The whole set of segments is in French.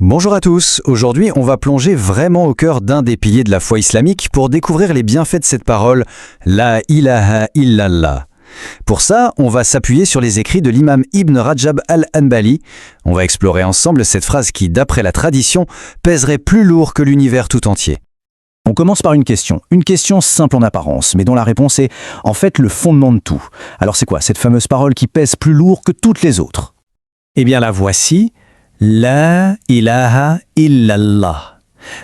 Bonjour à tous, aujourd'hui on va plonger vraiment au cœur d'un des piliers de la foi islamique pour découvrir les bienfaits de cette parole, la ilaha illallah. Pour ça, on va s'appuyer sur les écrits de l'imam Ibn Rajab al-Hanbali. On va explorer ensemble cette phrase qui, d'après la tradition, pèserait plus lourd que l'univers tout entier. On commence par une question simple en apparence, mais dont la réponse est en fait le fondement de tout. Alors c'est quoi cette fameuse parole qui pèse plus lourd que toutes les autres? Eh bien la voici, la ilaha illallah.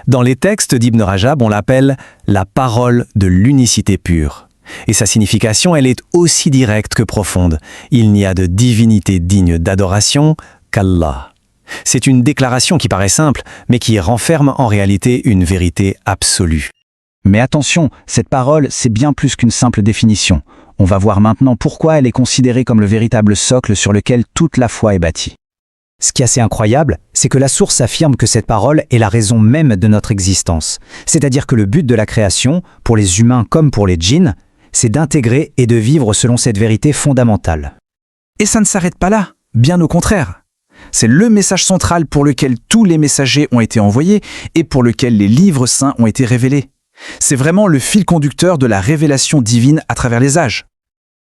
Dans les textes d'Ibn Rajab, on l'appelle la parole de l'unicité pure. Et sa signification, elle est aussi directe que profonde. Il n'y a de divinité digne d'adoration qu'Allah. C'est une déclaration qui paraît simple, mais qui renferme en réalité une vérité absolue. Mais attention, cette parole, c'est bien plus qu'une simple définition. On va voir maintenant pourquoi elle est considérée comme le véritable socle sur lequel toute la foi est bâtie. Ce qui est assez incroyable, c'est que la source affirme que cette parole est la raison même de notre existence. C'est-à-dire que le but de la création, pour les humains comme pour les djinns, c'est d'intégrer et de vivre selon cette vérité fondamentale. Et ça ne s'arrête pas là, bien au contraire. C'est le message central pour lequel tous les messagers ont été envoyés et pour lequel les livres saints ont été révélés. C'est vraiment le fil conducteur de la révélation divine à travers les âges.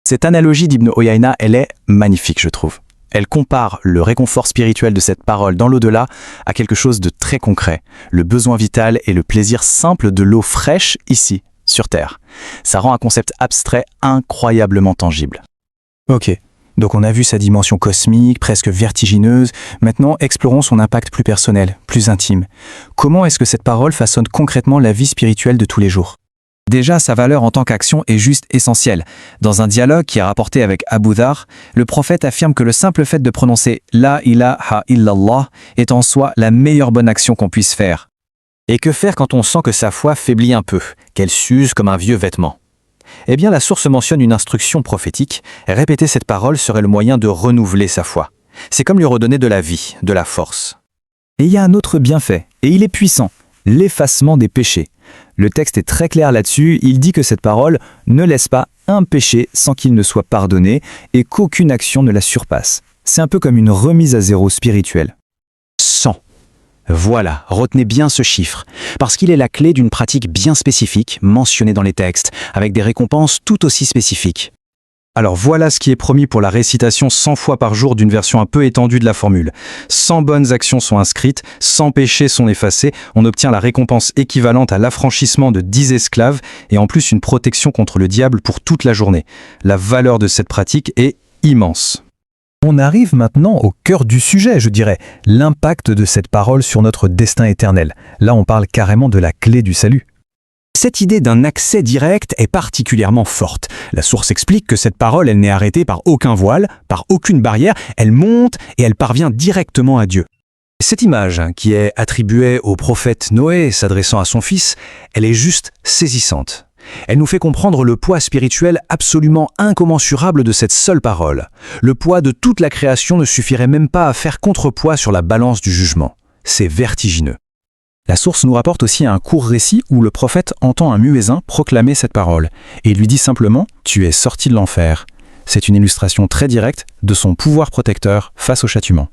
Cette analogie d'Ibn Uyayna, elle est magnifique, je trouve. Elle compare le réconfort spirituel de cette parole dans l'au-delà à quelque chose de très concret, le besoin vital et le plaisir simple de l'eau fraîche ici, sur Terre. Ça rend un concept abstrait incroyablement tangible. Ok, donc on a vu sa dimension cosmique, presque vertigineuse. Maintenant, explorons son impact plus personnel, plus intime. Comment est-ce que cette parole façonne concrètement la vie spirituelle de tous les jours ? Déjà, sa valeur en tant qu'action est juste essentielle. Dans un dialogue qui est rapporté avec Abu Dhar, le prophète affirme que le simple fait de prononcer « La ilaha illallah » est en soi la meilleure bonne action qu'on puisse faire. Et que faire quand on sent que sa foi faiblit un peu, qu'elle s'use comme un vieux vêtement? Eh bien, la source mentionne une instruction prophétique. Répéter cette parole serait le moyen de renouveler sa foi. C'est comme lui redonner de la vie, de la force. Et il y a un autre bienfait, et il est puissant, l'effacement des péchés. Le texte est très clair là-dessus, il dit que cette parole ne laisse pas un péché sans qu'il ne soit pardonné et qu'aucune action ne la surpasse. C'est un peu comme une remise à zéro spirituelle. 100. Voilà, retenez bien ce chiffre, parce qu'il est la clé d'une pratique bien spécifique, mentionnée dans les textes, avec des récompenses tout aussi spécifiques. Alors voilà ce qui est promis pour la récitation 100 fois par jour d'une version un peu étendue de la formule. 100 bonnes actions sont inscrites, 100 péchés sont effacés, on obtient la récompense équivalente à l'affranchissement de 10 esclaves et en plus une protection contre le diable pour toute la journée. La valeur de cette pratique est immense. On arrive maintenant au cœur du sujet, je dirais, l'impact de cette parole sur notre destin éternel. Là, on parle carrément de la clé du salut. Cette idée d'un accès direct est particulièrement forte. La source explique que cette parole, elle n'est arrêtée par aucun voile, par aucune barrière, elle monte et elle parvient directement à Dieu. Cette image, qui est attribuée au prophète Noé s'adressant à son fils, elle est juste saisissante. Elle nous fait comprendre le poids spirituel absolument incommensurable de cette seule parole. Le poids de toute la création ne suffirait même pas à faire contrepoids sur la balance du jugement. C'est vertigineux. La source nous rapporte aussi un court récit où le prophète entend un muezzin proclamer cette parole et lui dit simplement « Tu es sorti de l'enfer ». C'est une illustration très directe de son pouvoir protecteur face au châtiment.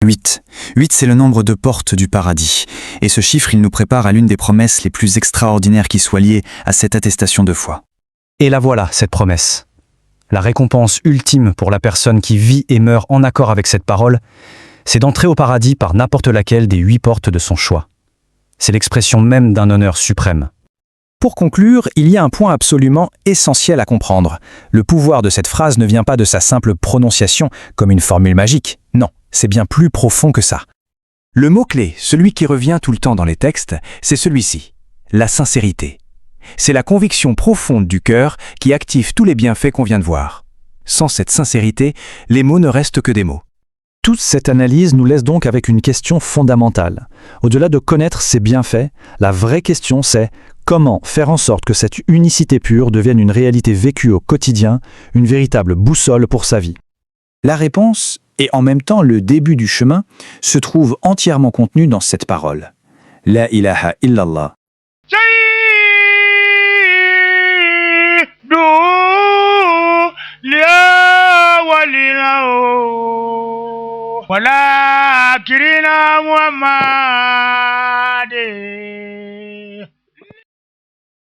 8. 8, c'est le nombre de portes du paradis. Et ce chiffre, il nous prépare à l'une des promesses les plus extraordinaires qui soient liées à cette attestation de foi. Et la voilà, cette promesse. La récompense ultime pour la personne qui vit et meurt en accord avec cette parole, c'est d'entrer au paradis par n'importe laquelle des 8 portes de son choix. C'est l'expression même d'un honneur suprême. Pour conclure, il y a un point absolument essentiel à comprendre. Le pouvoir de cette phrase ne vient pas de sa simple prononciation comme une formule magique. Non, c'est bien plus profond que ça. Le mot-clé, celui qui revient tout le temps dans les textes, c'est celui-ci, la sincérité. C'est la conviction profonde du cœur qui active tous les bienfaits qu'on vient de voir. Sans cette sincérité, les mots ne restent que des mots. Toute cette analyse nous laisse donc avec une question fondamentale. Au-delà de connaître ses bienfaits, la vraie question c'est comment faire en sorte que cette unicité pure devienne une réalité vécue au quotidien, une véritable boussole pour sa vie. La réponse, Et en même temps, le début du chemin se trouve entièrement contenu dans cette parole. La ilaha illallah. ولكن محمد